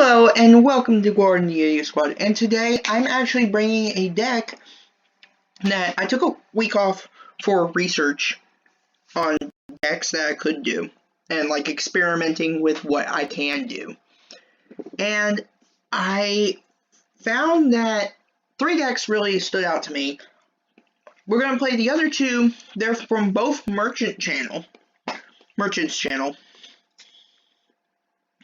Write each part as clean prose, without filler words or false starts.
Hello and welcome to Gordon the Idiot Squad, and today I'm actually bringing a deck that I took a week off for research on decks that I could do and like experimenting with what I can do. And I found that three decks really stood out to me. We're going to play the other two. They're from both Merchant's channel.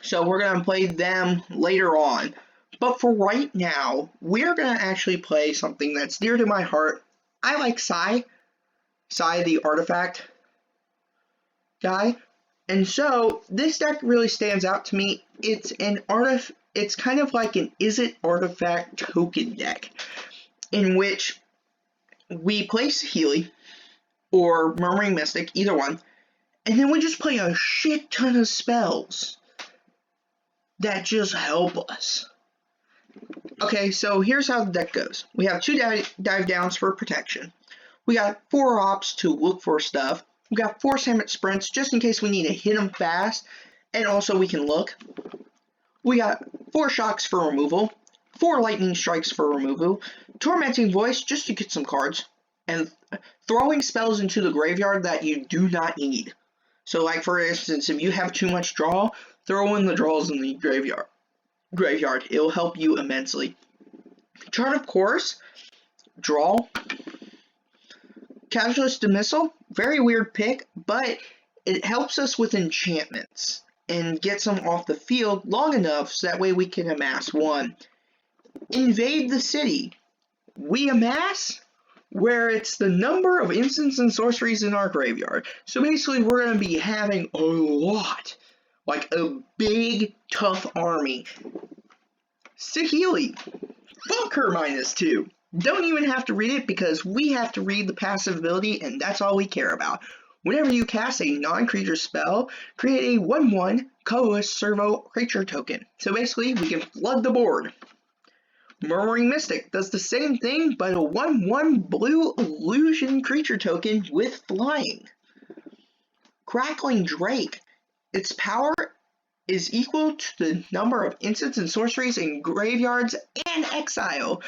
So we're going to play them later on. But for right now, we're going to actually play something that's dear to my heart. I like Sai the artifact guy. And so this deck really stands out to me. It's kind of like an Izzet artifact token deck in which we play Saheeli or Murmuring Mystic, either one, and then we just play a shit ton of spells that just help us. Okay, so here's how the deck goes. We have two dive downs for protection. We got 4 ops to look for stuff. We got 4 summit sprints just in case we need to hit them fast, and also we can look. We got 4 shocks for removal, 4 lightning strikes for removal, tormenting voice just to get some cards, and throwing spells into the graveyard that you do not need. So like for instance, if you have too much draw, throw in the draws in the graveyard. It'll help you immensely. Chart of Course, draw. Casualist Dismissal, very weird pick, but it helps us with enchantments and gets them off the field long enough so that way we can amass 1. Invade the City. We amass where it's the number of instants and sorceries in our graveyard. So basically we're going to be having a lot. Like a big, tough army. Saheeli. Fuck her -2. Don't even have to read it because we have to read the passive ability and that's all we care about. Whenever you cast a non-creature spell, create a 1/1 colorless servo creature token. So basically we can flood the board. Murmuring Mystic does the same thing but a 1/1 blue illusion creature token with flying. Crackling Drake. Its power is equal to the number of instants and sorceries in graveyards and exile.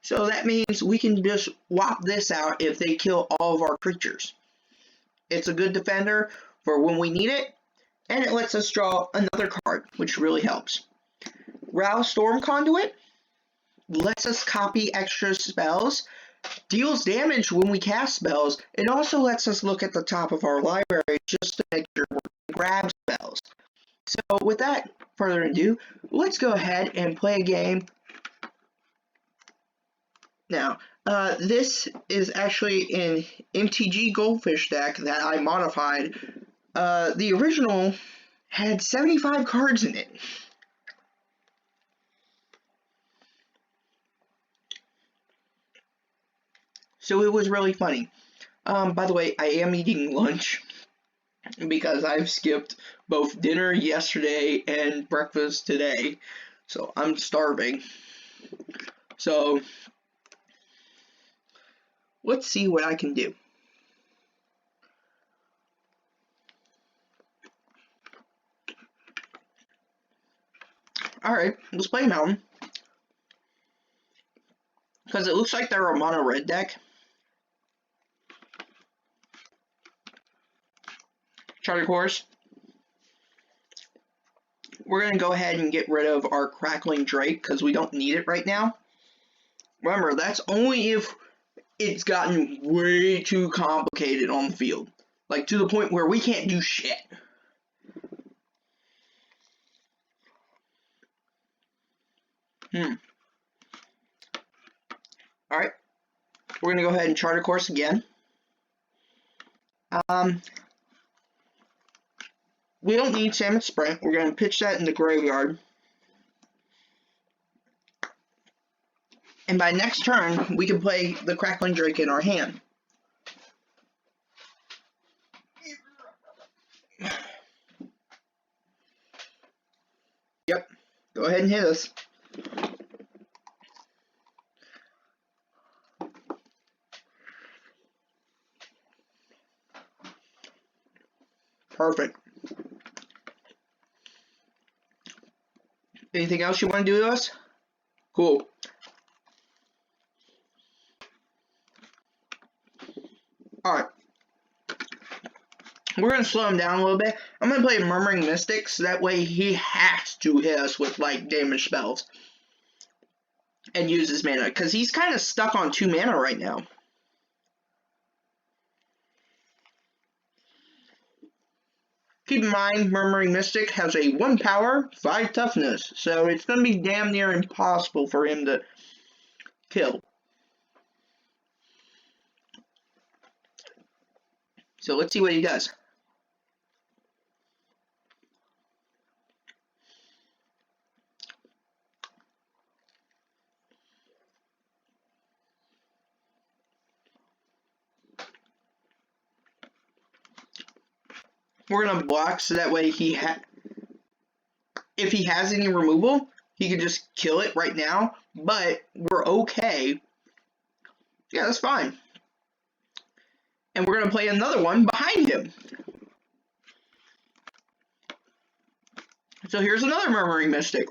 So that means we can just swap this out if they kill all of our creatures. It's a good defender for when we need it, and it lets us draw another card, which really helps. Rouse Storm Conduit lets us copy extra spells, deals damage when we cast spells. It also lets us look at the top of our library just to make sure we grab spells. So without further ado, let's go ahead and play a game. Now, this is actually an MTG Goldfish deck that I modified. The original had 75 cards in it. So it was really funny. By the way, I am eating lunch because I've skipped both dinner yesterday and breakfast today. So I'm starving. So let's see what I can do. Alright, let's play Mountain. Because it looks like they're a mono red deck. Chart of Course. We're going to go ahead and get rid of our Crackling Drake because we don't need it right now. Remember, that's only if it's gotten way too complicated on the field. Like to the point where we can't do shit. Alright. We're going to go ahead and Chart of Course again. We don't need Salmon Sprint. We're going to pitch that in the graveyard. And by next turn, we can play the Crackling Drake in our hand. Yep. Go ahead and hit us. Perfect. Anything else you want to do to us? Cool. Alright. We're going to slow him down a little bit. I'm going to play Murmuring Mystic, so that way he has to hit us with, like, damage spells. And use his mana, because he's kind of stuck on 2 mana right now. Keep in mind, Murmuring Mystic has a 1 power, 5 toughness, so it's going to be damn near impossible for him to kill. So let's see what he does. We're going to block so that way if he has any removal, he can just kill it right now, but we're okay. Yeah, that's fine. And we're going to play another one behind him. So here's another Murmuring Mystic.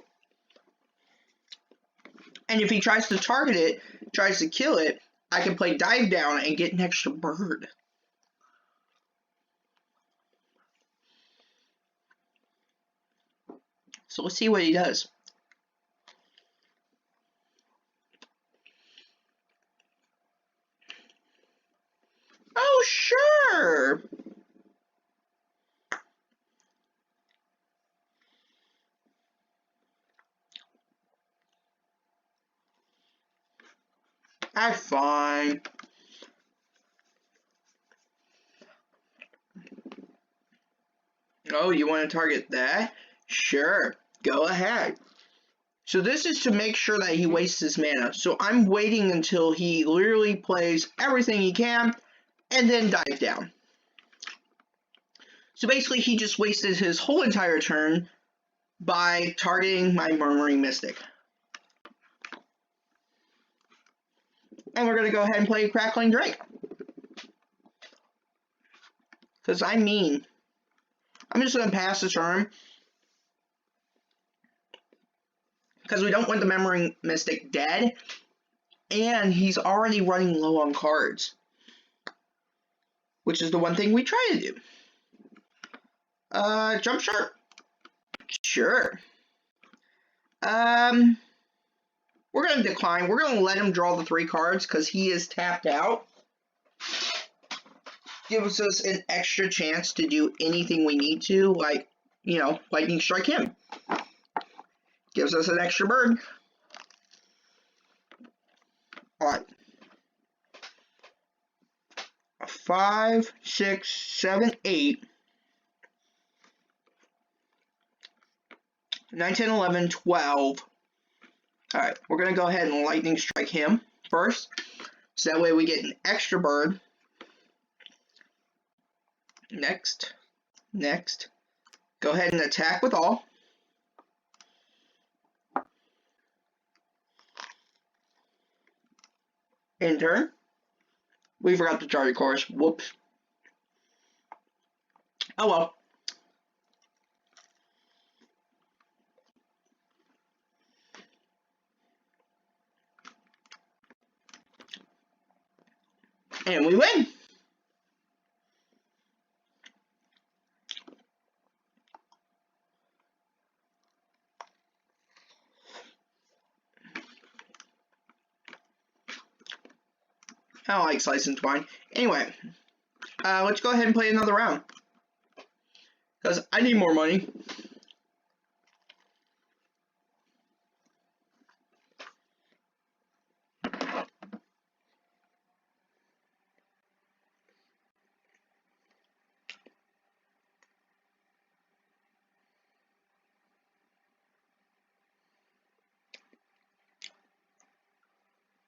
And if he tries to target it, tries to kill it, I can play Dive Down and get an extra bird. So let's see what he does. Oh, sure! That's fine. Oh, you want to target that? Sure, go ahead. So this is to make sure that he wastes his mana. So I'm waiting until he literally plays everything he can, and then dive down. So basically he just wasted his whole entire turn by targeting my Murmuring Mystic. And we're going to go ahead and play Crackling Drake. Because I'm mean. I'm just going to pass the turn. Because we don't want the Murmuring Mystic dead. And he's already running low on cards. Which is the one thing we try to do. Jump Shark? Sure. We're going to decline. We're going to let him draw the 3 cards because he is tapped out. Gives us an extra chance to do anything we need to, like, you know, Lightning Strike him. Gives us an extra bird. Alright. 5, 6, 7, 8. 9, 10, 11, 12. Alright, we're going to go ahead and Lightning Strike him first. So that way we get an extra bird. Next. Go ahead and attack with all. In turn. We forgot to charge, of course. Whoops. Oh well. And we win. I don't like Slice and Twine. Anyway, let's go ahead and play another round. Because I need more money.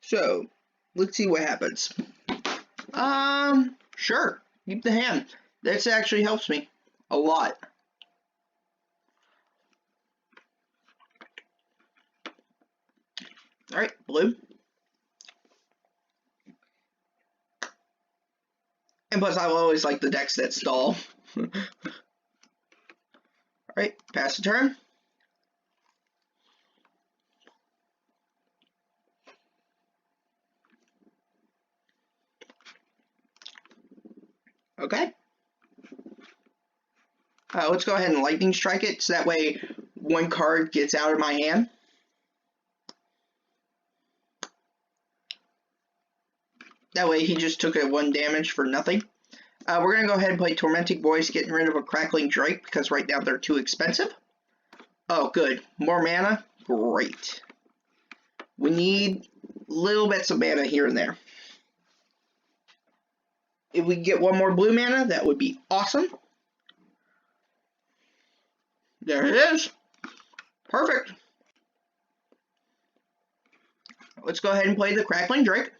So, let's see what happens. Sure. Keep the hand. This actually helps me a lot. Alright, blue. And plus, I always like the decks that stall. Alright, pass the turn. Let's go ahead and lightning strike it, so that way one card gets out of my hand. That way he just took a 1 damage for nothing. We're going to go ahead and play Tormenting Voice, getting rid of a Crackling Drake, because right now they're too expensive. Oh, good. More mana? Great. We need little bits of mana here and there. If we can get one more blue mana, that would be awesome. There it is. Perfect. Let's go ahead and play the Crackling Drake.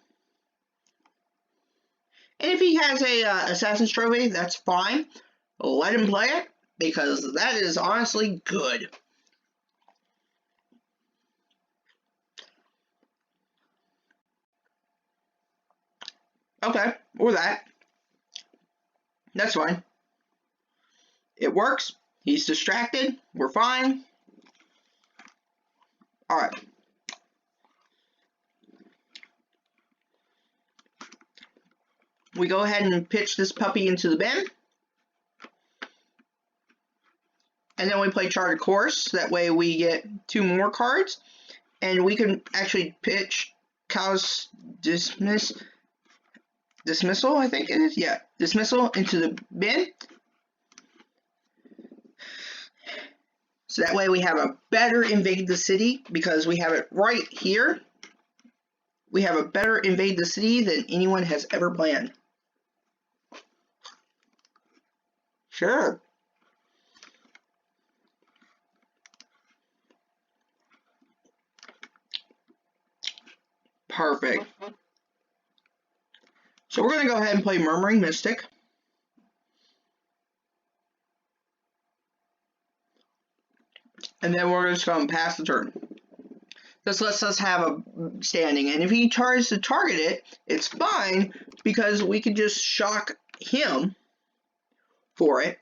And if he has a Assassin's Trophy, that's fine. Let him play it, because that is honestly good. Okay, or that. That's fine. It works. He's distracted. We're fine. Alright. We go ahead and pitch this puppy into the bin. And then we play Charted Course. That way we get 2 more cards. And we can actually pitch Cow's Dismissal, I think it is. Yeah, Dismissal into the bin. So that way we have a better Invade the City, because we have it right here. We have a better Invade the City than anyone has ever planned. Sure. Perfect. So we're going to go ahead and play Murmuring Mystic. And then we're just going to pass the turn. This lets us have a standing. And if he tries to target it, it's fine, because we can just shock him for it.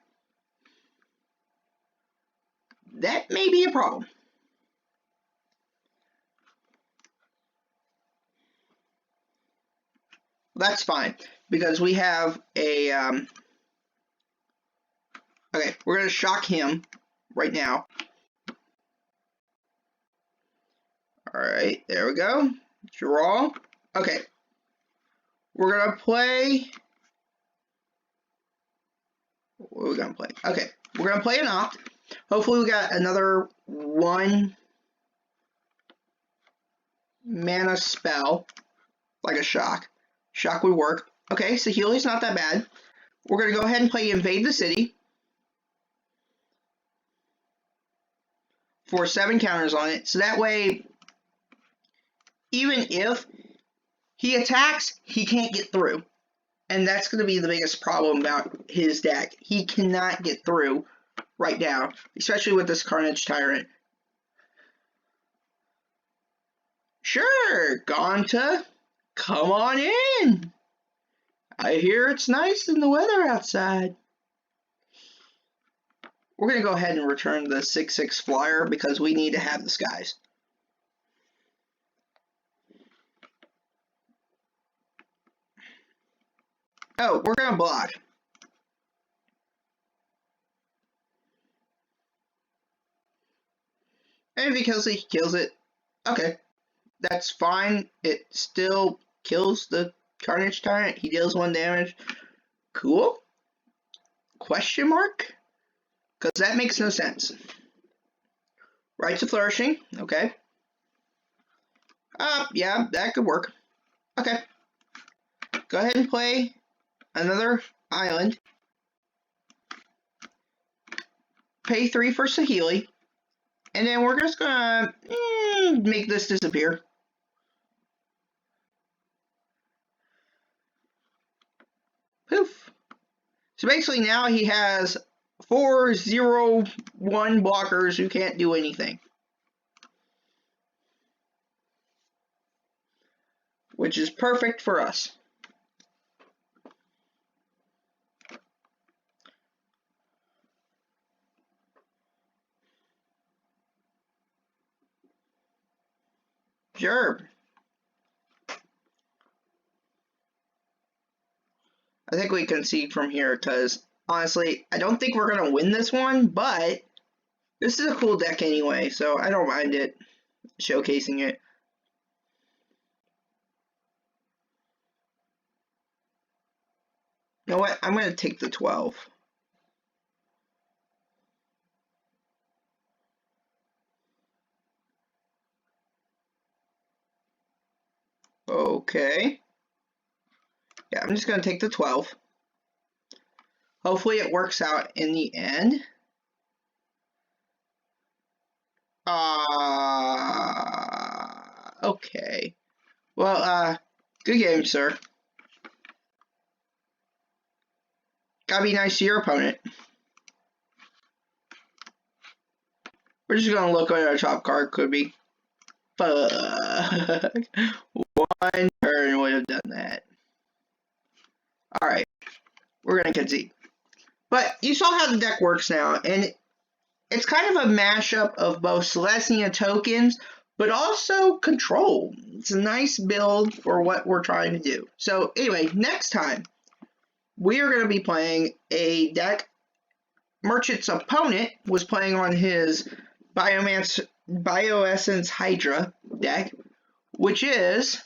That may be a problem. That's fine, because we have a... okay, we're going to shock him right now. Alright, there we go. Draw. Okay. We're going to play... what are we going to play? Okay, we're going to play an Opt. Hopefully we got another 1 mana spell, like a shock. Shock would work. Okay, Saheeli's not that bad. We're going to go ahead and play Invade the City for 7 counters on it. So that way, even if he attacks, he can't get through. And that's going to be the biggest problem about his deck. He cannot get through right now, especially with this Carnage Tyrant. Sure, Gonta, come on in. I hear it's nice in the weather outside. We're going to go ahead and return the 6/6 flyer, because we need to have the skies. Oh, we're going to block. And if he kills it, he kills it. Okay, that's fine. It still kills the Carnage Tyrant. He deals 1 damage. Cool? Question mark? Because that makes no sense. Rites of Flourishing. Okay. Yeah, that could work. Okay. Go ahead and play another island. Pay 3 for Saheeli. And then we're just gonna make this disappear. Poof. So basically now he has 4/0/1 blockers who can't do anything. Which is perfect for us. Sure. I think we concede from here, because Honestly, I don't think we're going to win this one, but this is a cool deck anyway, so I don't mind it, showcasing it. You know what? I'm going to take the 12. Okay. Yeah, I'm just going to take the 12. Hopefully it works out in the end. Okay. Well, good game, sir. Gotta be nice to your opponent. We're just gonna look at our top card, could be. Fuck. One turn would have done that. Alright, we're gonna concede. But you saw how the deck works now, and it's kind of a mashup of both Celestia tokens, but also control. It's a nice build for what we're trying to do. So anyway, next time, we are going to be playing a deck. Merchant's opponent was playing on his Bioessence Hydra deck, which is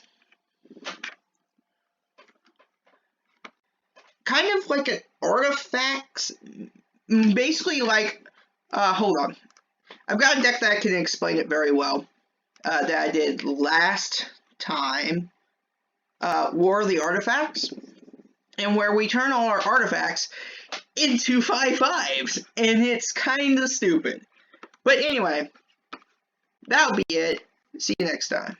kind of like an artifacts, basically like, hold on. I've got a deck that can explain it very well, that I did last time, War of the Artifacts, and where we turn all our artifacts into 5/5s, and it's kind of stupid. But anyway, that'll be it. See you next time.